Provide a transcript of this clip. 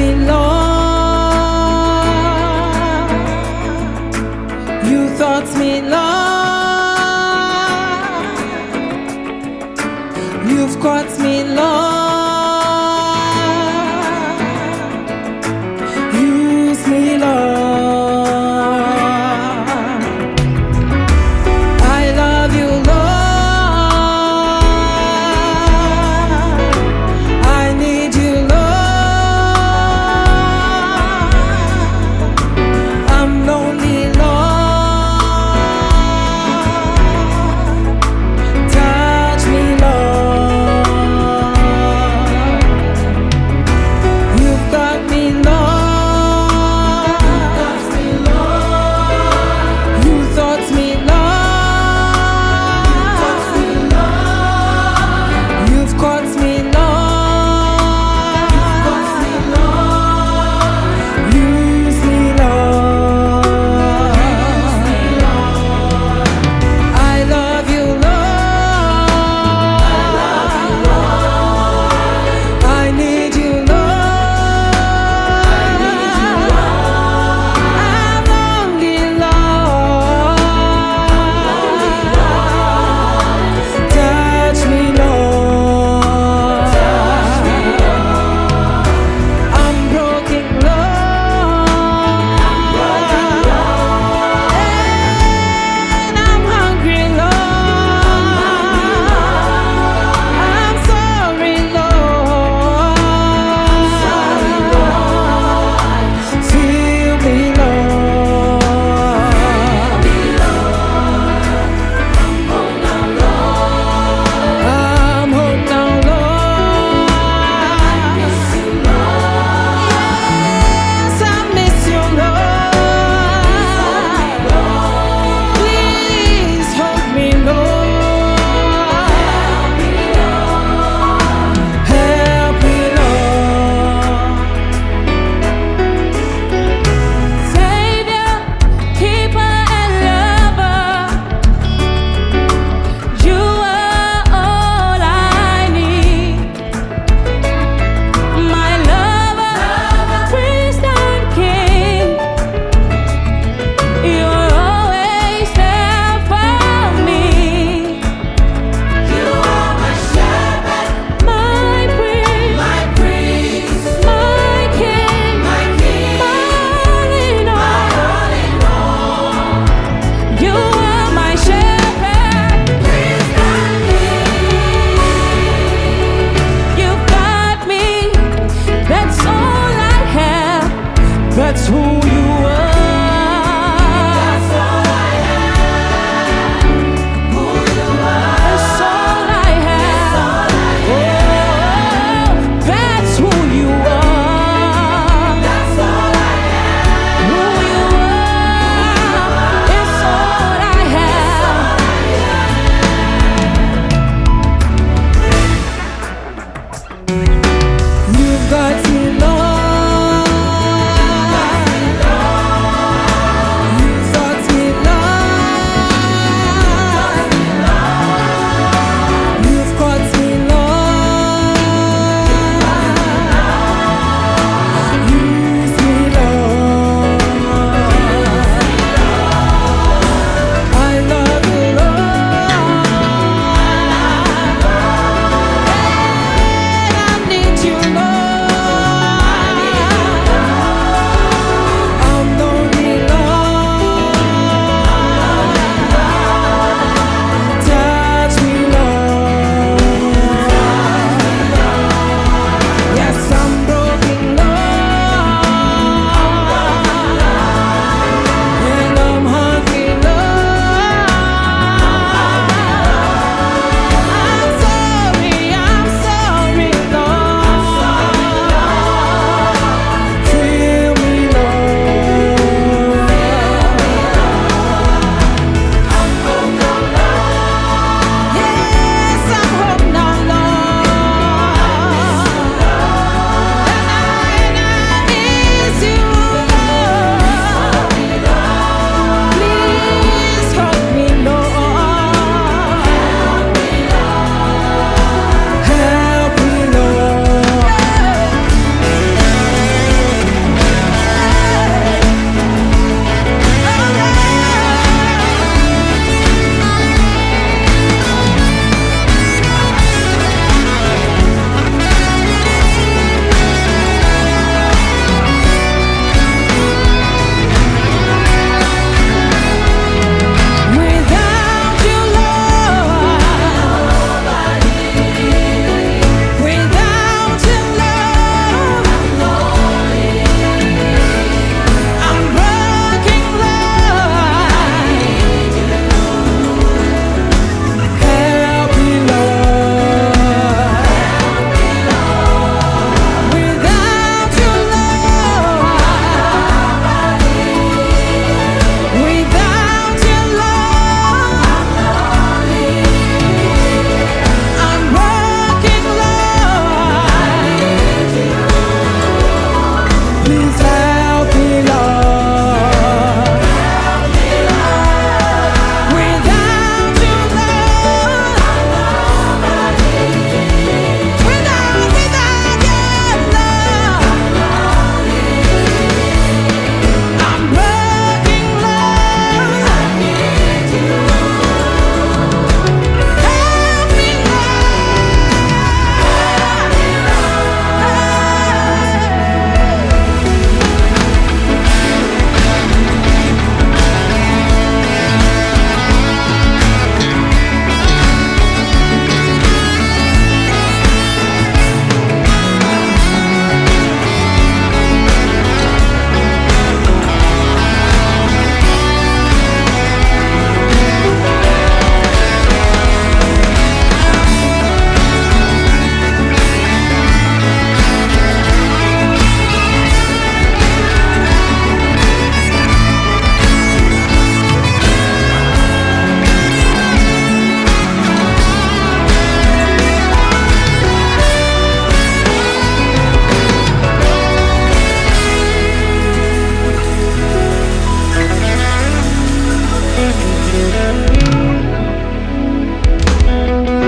me, Lord. You taught me, Lord. You've caught me, Lord. Use me, Lord. I love you, Lord. I need you, Lord. I'm lonely, Lord. Touch me, Lord. You've got me, Lord. You taught me, Lord. You've caught me, Lord. Use me, Lord. I love you, Lord. I need you, Lord. I'm lonely, Lord. Touch me, Lord. I'm broken, Lord. And I'm hungry, Lord. I'm sorry, Lord. Feel me, Lord. I'm home now, Lord. Yes, I miss you, Lord. Please hold me, Lord. Help me, Lord. Savior, keeper, and lover, you are all I need. My lover, priest and king, you're always there for me. You are my shepherd, my priest, my king, my all in all. You are my shepherd, priest and king. You've got me, that's all I have, that's who